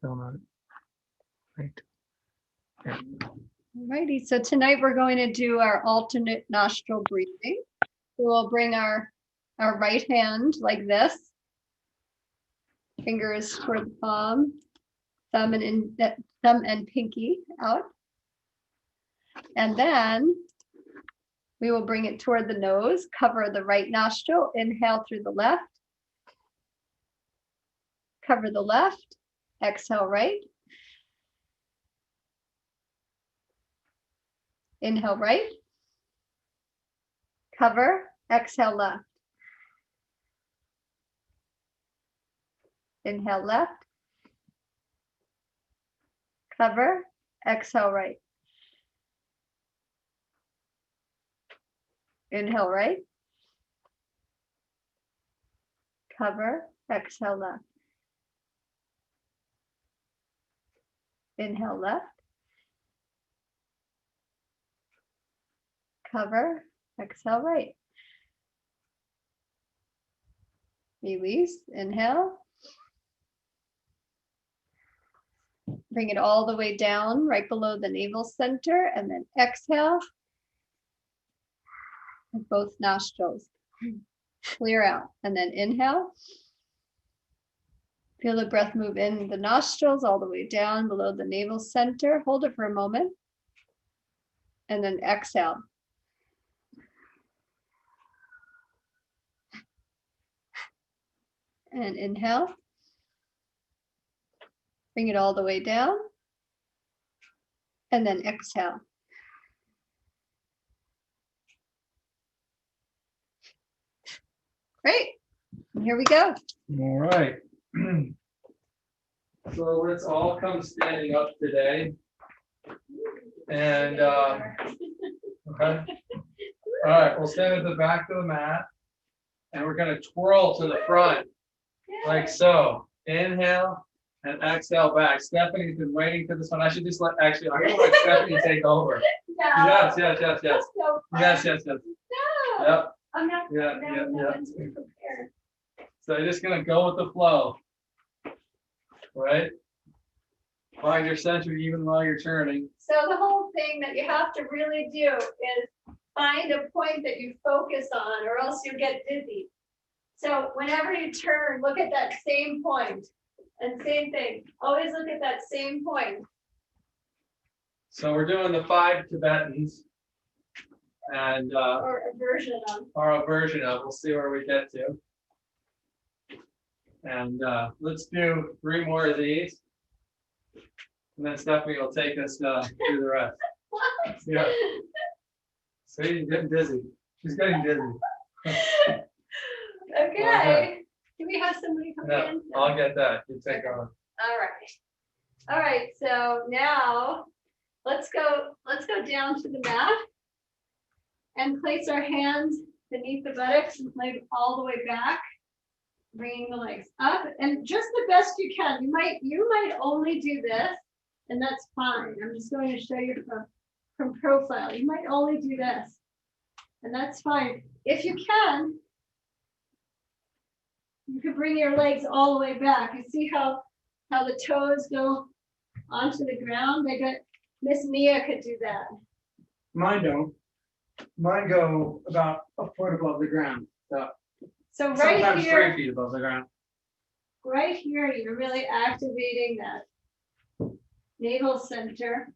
Still not. Right. Yeah. Alrighty, so tonight we're going to do our alternate nostril breathing. We'll bring our right hand like this, fingers toward the palm, thumb and pinky out. And then we will bring it toward the nose, cover the right nostril, inhale through the left, cover the left, exhale right, inhale right, cover, exhale left, inhale left, cover, exhale right, inhale right, cover, exhale left, inhale left, cover, exhale right. Release, inhale. Bring it all the way down, right below the navel center, and then exhale. With both nostrils. Clear out, and then inhale. Feel the breath move in the nostrils all the way down below the navel center. Hold it for a moment. And then exhale. And inhale. Bring it all the way down. And then exhale. Great. Here we go. All right. So let's all come standing up today. And okay. All right, we'll stand at the back of the mat. And we're going to twirl to the front like so. Inhale and exhale back. Stephanie's been waiting for this one. I should just I'm gonna let Stephanie take over. No. Yes. So Yes. no. Yep. I'm not. Yeah. Prepared. So you're just gonna go with the flow. Right? Find your center even while you're turning. So the whole thing that you have to really do is find a point that you focus on, or else you get dizzy. So whenever you turn, look at that same point. And same thing, always look at that same point. So we're doing the 5 Tibetans. And Or a version of. or a version of, we'll see where we get to. And let's do 3 more of these. And then Stephanie will take us through the rest. Yeah. See, she's getting dizzy. She's getting dizzy. Okay. Do we have somebody come Yeah, in? I'll get that. You take on. All right, so now let's go down to the mat and place our hands beneath the buttocks and leg all the way back, bringing the legs up, and just the best you can. You might only do this, and that's fine. I'm just going to show you from profile. You might only do this, and that's fine. If you can, you can bring your legs all the way back. You see how the toes go onto the ground? Miss Mia could do that. Mine don't. Mine go about a foot above the ground. So right Sometimes here, 3 feet above the ground. right here, you're really activating that navel center.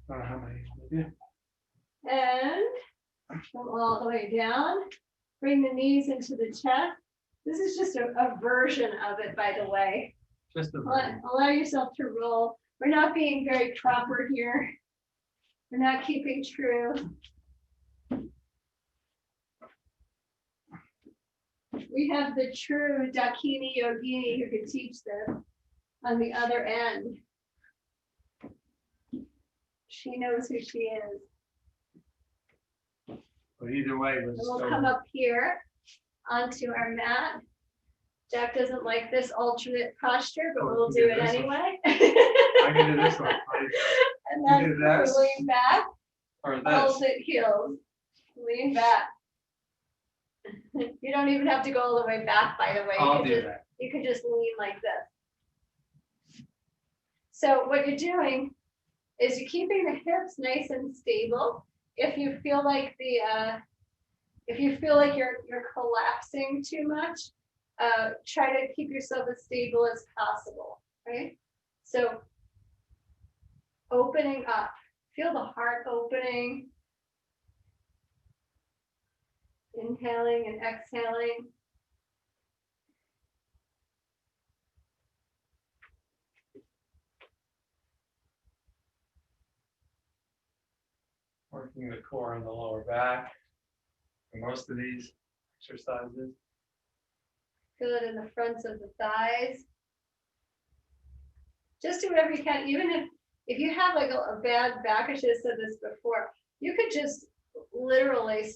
I don't know how many. Maybe. And come all the way down. Bring the knees into the chest. This is just a version of it, by the way. Just a Allow yourself to roll. We're not being very proper here. We're not keeping true. We have the true Dakini Yogini who can teach this on the other end. She knows who she is. But either way, And we'll come up here onto our mat. Jack doesn't like this alternate posture, but Oh, we'll we do can it do this one. anyway. I can do this one, And You then do this. lean back, or this. hold it heels, lean back. You don't even have to go all the way back, by the way. I'll You do just- that. You can just lean like this. So what you're doing is you're keeping the hips nice and stable. If you feel like you're collapsing too much, try to keep yourself as stable as possible, right? So opening up, feel the heart opening. Inhaling and exhaling. Working the core and the lower back. For most of these exercises. Feel it in the fronts of the thighs. Just do whatever you can, even if you have like a bad back, I should have said this before, you could just literally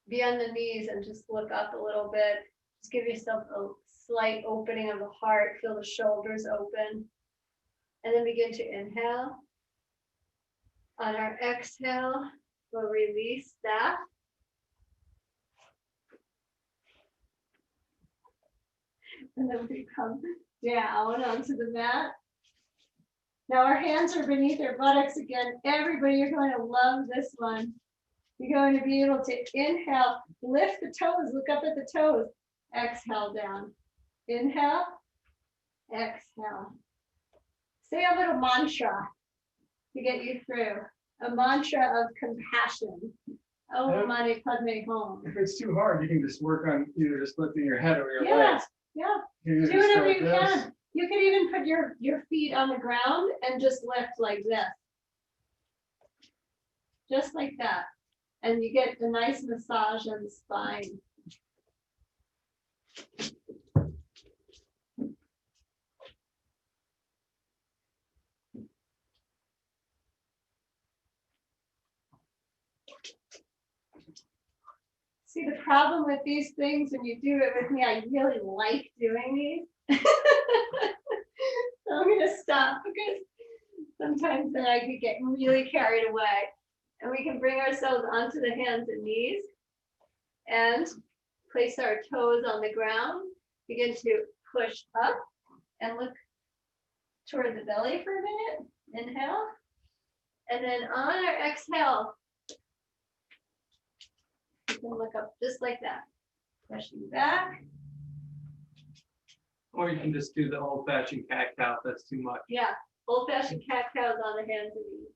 be on the knees and just look up a little bit. Just give yourself a slight opening of the heart, feel the shoulders open. And then begin to inhale. On our exhale, we'll release that. And then we come down onto the mat. Now our hands are beneath our buttocks again. Everybody, you're going to love this one. You're going to be able to inhale, lift the toes, look up at the toes, exhale down. Inhale, exhale. Say a little mantra to get you through. A mantra of compassion. Om Mani Padme Hum. If it's too hard, you can just work on either just lifting your head or your Yeah, legs. yeah. You Do just whatever like you this. can. You could even put your feet on the ground and just lift like this. Just like that. And you get a nice massage on the spine. See, the problem with these things, when you do it with me, I really like doing these. So I'm gonna stop because sometimes then I could get really carried away. And we can bring ourselves onto the hands and knees and place our toes on the ground. Begin to push up and look toward the belly for a minute. Inhale. And then on our exhale, you can look up just like that. Pushing back. Or you can just do the old fashioned cat cow if that's too much. Yeah, old fashioned cat cows on the hands and knees.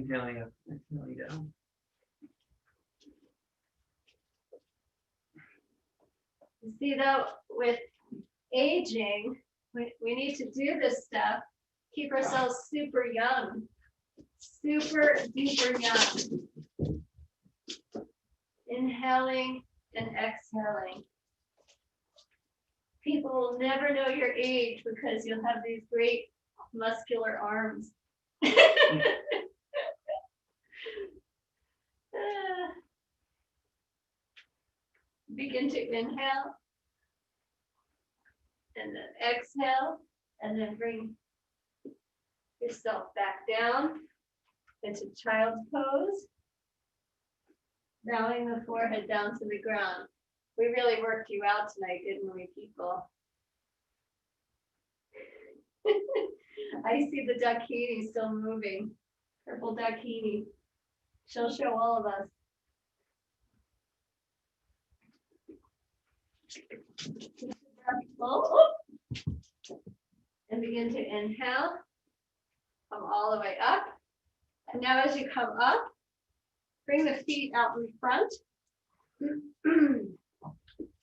Inhaling up, exhaling down. You see though, with aging, we need to do this stuff, keep ourselves super young, super duper young. Inhaling and exhaling. People will never know your age because you'll have these great muscular arms. Begin to inhale and then exhale, and then bring yourself back down into child's pose, bowing the forehead down to the ground. We really worked you out tonight, didn't we, people? I see the Dakini still moving, purple Dakini. She'll show all of us. And begin to inhale, come all the way up. And now as you come up, bring the feet out in front.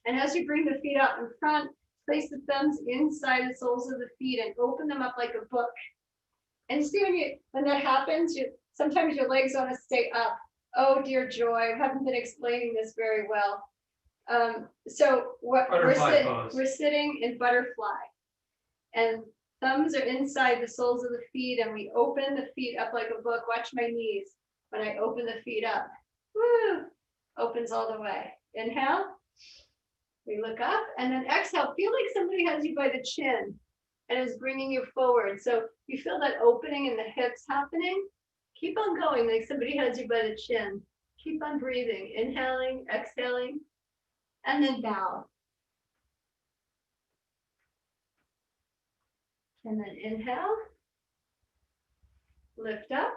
And as you bring the feet out in front, place the thumbs inside the soles of the feet and open them up like a book. And see when that happens, sometimes your legs want to stay up. Oh dear joy, I haven't been explaining this very well. So what we're sitting in butterfly, and thumbs are inside the soles of the feet, and we open the feet up like a book. Watch my knees when I open the feet up. Woo! Opens all the way. Inhale. We look up and then exhale. Feel like somebody has you by the chin and is bringing you forward. So you feel that opening in the hips happening. Keep on going like somebody has you by the chin. Keep on breathing, inhaling, exhaling, and then bow. And then inhale, lift up,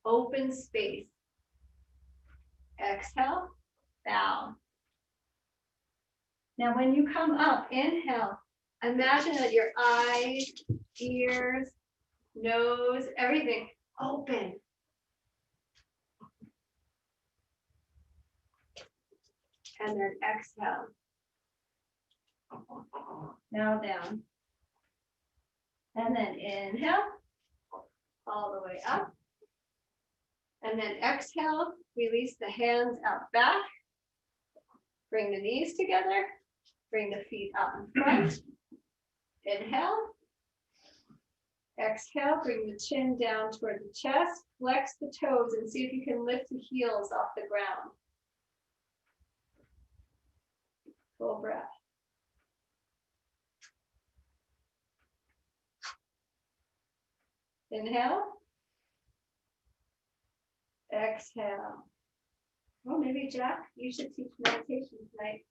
open space. Exhale, bow. Now, when you come up, inhale, imagine that your eyes, ears, nose, everything open. And then exhale. Now down. And then inhale, all the way up. And then exhale, release the hands out back. Bring the knees together. Bring the feet out in front. Inhale. Exhale, bring the chin down toward the chest. Flex the toes and see if you can lift the heels off the ground. Full breath. Inhale. Exhale. Well, maybe Jack, you should teach meditation tonight.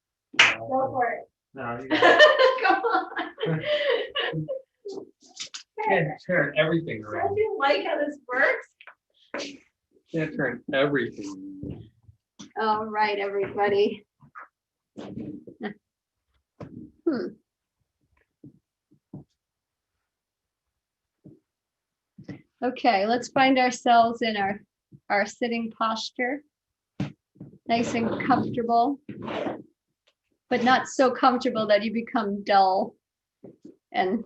Go for it. No, you Come on. can't turn everything Don't around. you like how this works? Can't turn everything. All right, everybody. Okay, let's find ourselves in our sitting posture. Nice and comfortable, but not so comfortable that you become dull and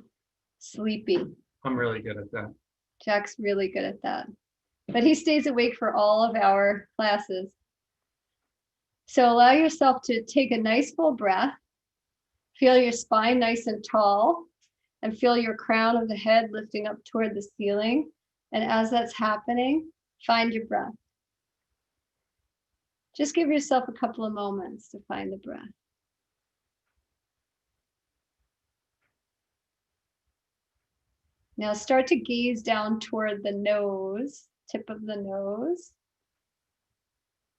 sleepy. I'm really good at that. Jack's really good at that, but he stays awake for all of our classes. So allow yourself to take a nice full breath. Feel your spine nice and tall and feel your crown of the head lifting up toward the ceiling. And as that's happening, find your breath. Just give yourself a couple of moments to find the breath. Now start to gaze down toward the nose, tip of the nose.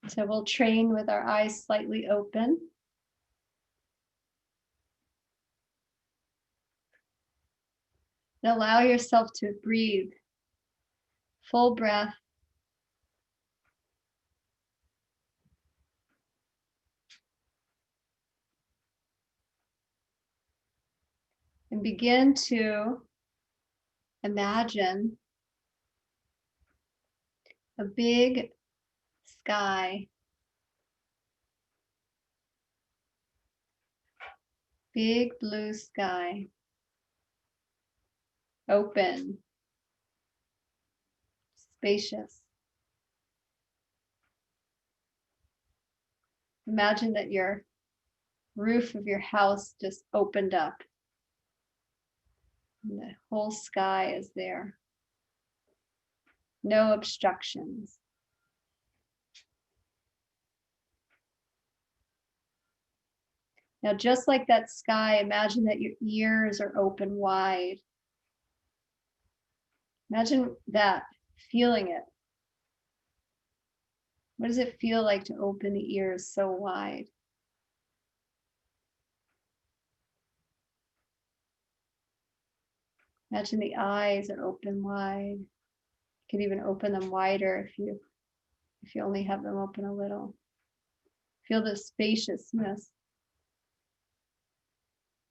So we'll train with our eyes slightly open. And allow yourself to breathe. Full breath. And begin to imagine a big sky. Big blue sky. Open. Spacious. Imagine that your roof of your house just opened up. And the whole sky is there. No obstructions. Now, just like that sky, imagine that your ears are open wide. Imagine that, feeling it. What does it feel like to open the ears so wide? Imagine the eyes are open wide. You could even open them wider if you only have them open a little. Feel the spaciousness.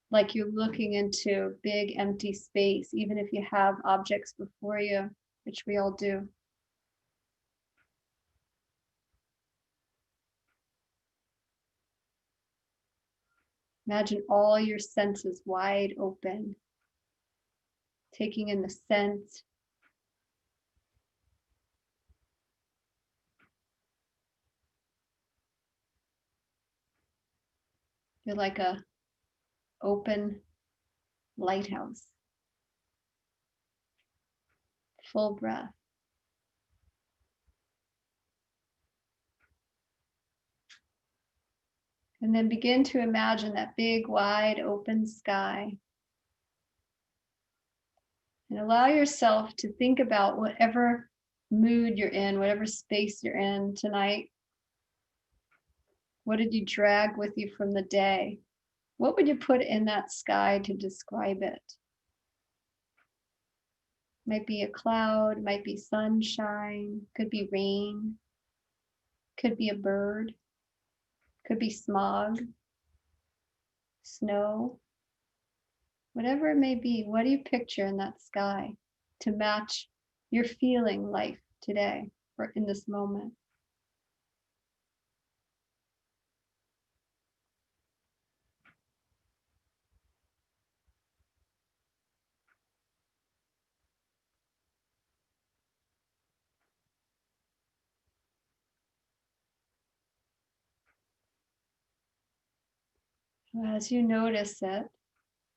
Like you're looking into big empty space, even if you have objects before you, which we all do. Imagine all your senses wide open, taking in the scent. You're like a open lighthouse. Full breath. And then begin to imagine that big, wide open sky. And allow yourself to think about whatever mood you're in, whatever space you're in tonight. What did you drag with you from the day? What would you put in that sky to describe it? Might be a cloud, might be sunshine, could be rain, could be a bird, could be smog, snow, whatever it may be. What do you picture in that sky to match your feeling life today or in this moment? As you notice it,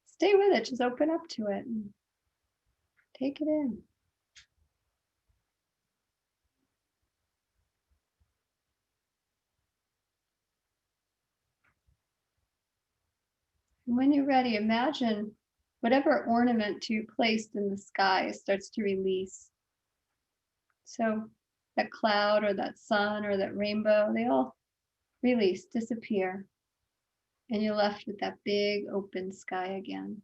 stay with it, just open up to it and take it in. And when you're ready, imagine whatever ornament you placed in the sky starts to release. So that cloud or that sun or that rainbow, they all release, disappear. And you're left with that big open sky again.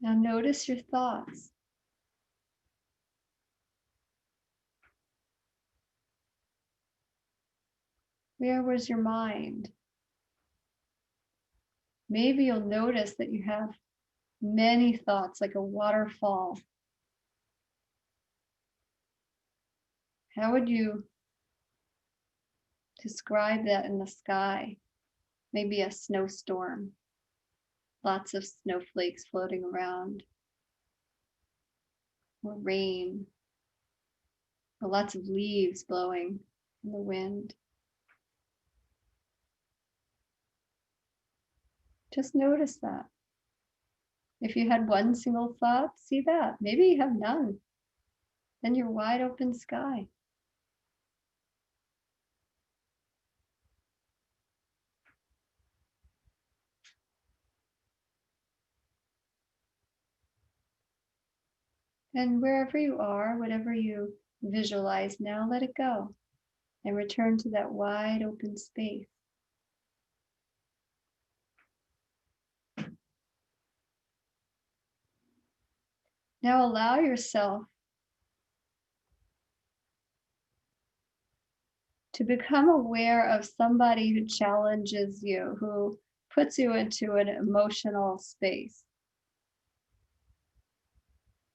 Now notice your thoughts. Where was your mind? Maybe you'll notice that you have many thoughts, like a waterfall. How would you describe that in the sky? Maybe a snowstorm, lots of snowflakes floating around, or rain, or lots of leaves blowing in the wind. Just notice that. If you had one single thought, see that. Maybe you have none. Then you're wide open sky. And wherever you are, whatever you visualize now, let it go and return to that wide open space. Now allow yourself to become aware of somebody who challenges you, who puts you into an emotional space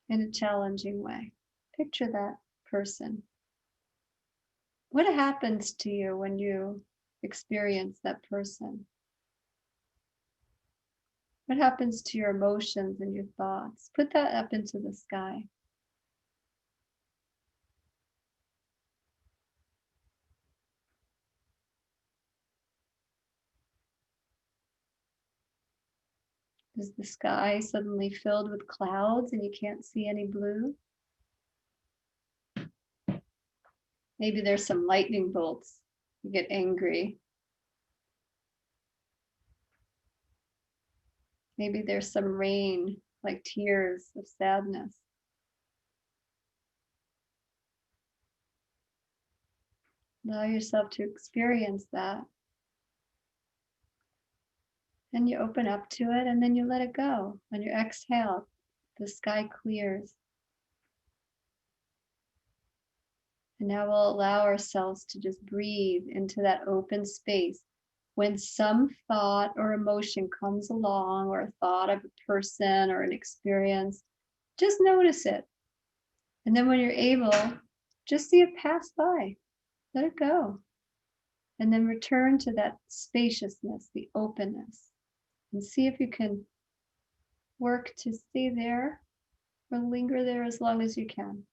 in a challenging way. Picture that person. What happens to you when you experience that person? What happens to your emotions and your thoughts? Put that up into the sky. Is the sky suddenly filled with clouds and you can't see any blue? Maybe there's some lightning bolts. You get angry. Maybe there's some rain, like tears of sadness. Allow yourself to experience that. Then you open up to it and then you let it go. On your exhale, the sky clears. And now we'll allow ourselves to just breathe into that open space. When some thought or emotion comes along, or a thought of a person or an experience, just notice it. And then when you're able, just see it pass by. Let it go. And then return to that spaciousness, the openness. And see if you can work to stay there or linger there as long as you can.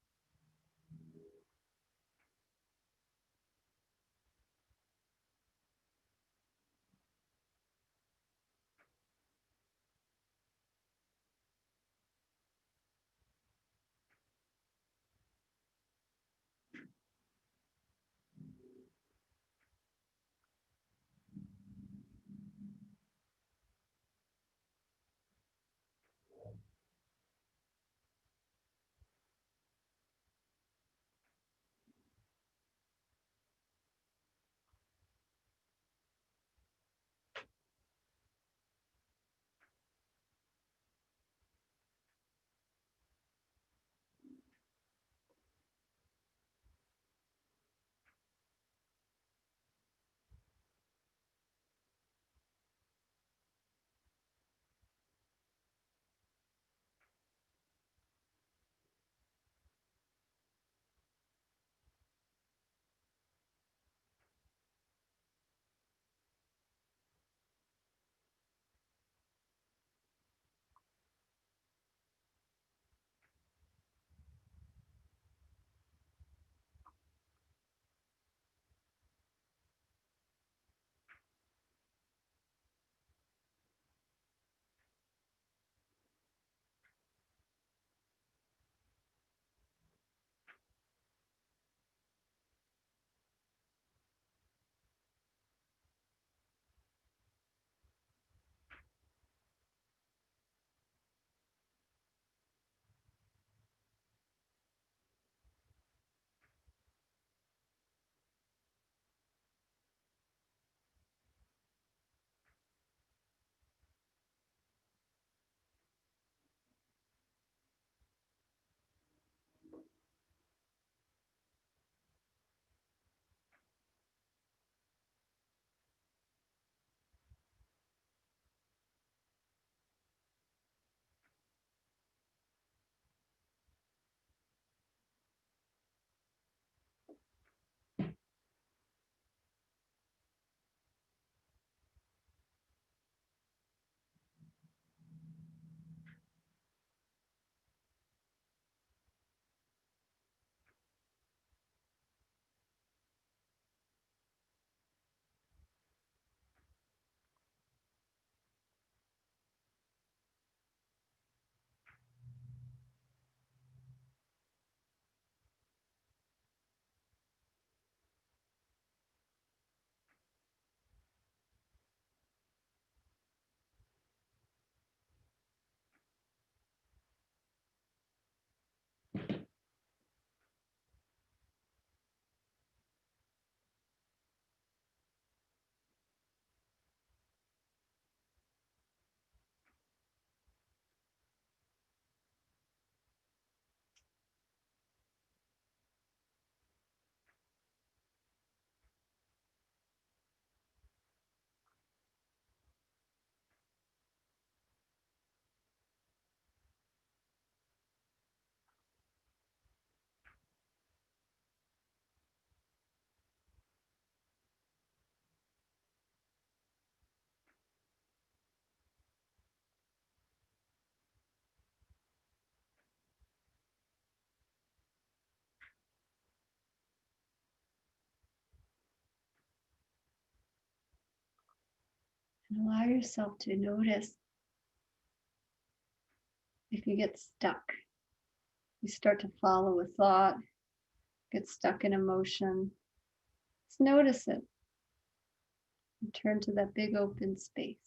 And allow yourself to notice if you get stuck. You start to follow a thought, get stuck in emotion. Just notice it. And turn to that big open space.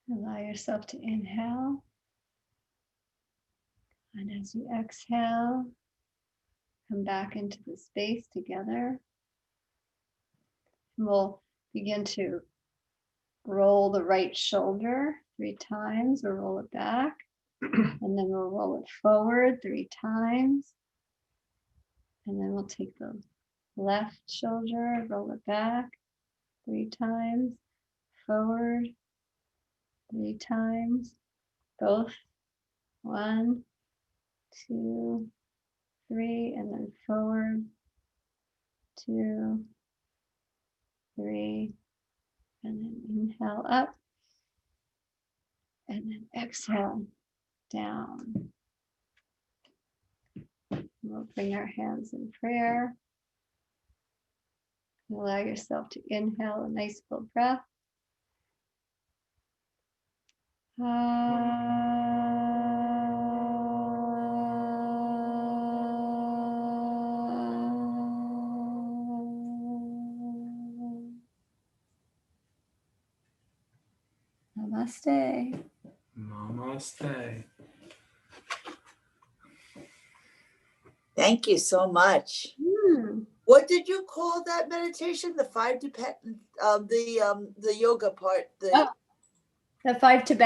Allow yourself to inhale. And as you exhale, come back into the space together. And we'll begin to roll the right shoulder 3 times or roll it back. And then we'll roll it forward 3 times. And then we'll take the left shoulder, roll it back 3 times, forward 3 times, both 1, 2, 3, and then forward 2, 3, and then inhale up, and then exhale down. We'll bring our hands in prayer. Allow yourself to inhale a nice full breath. Namaste. Namaste. Thank you so much. What did you call that meditation? The 5 depend the yoga part. The 5 Tibetan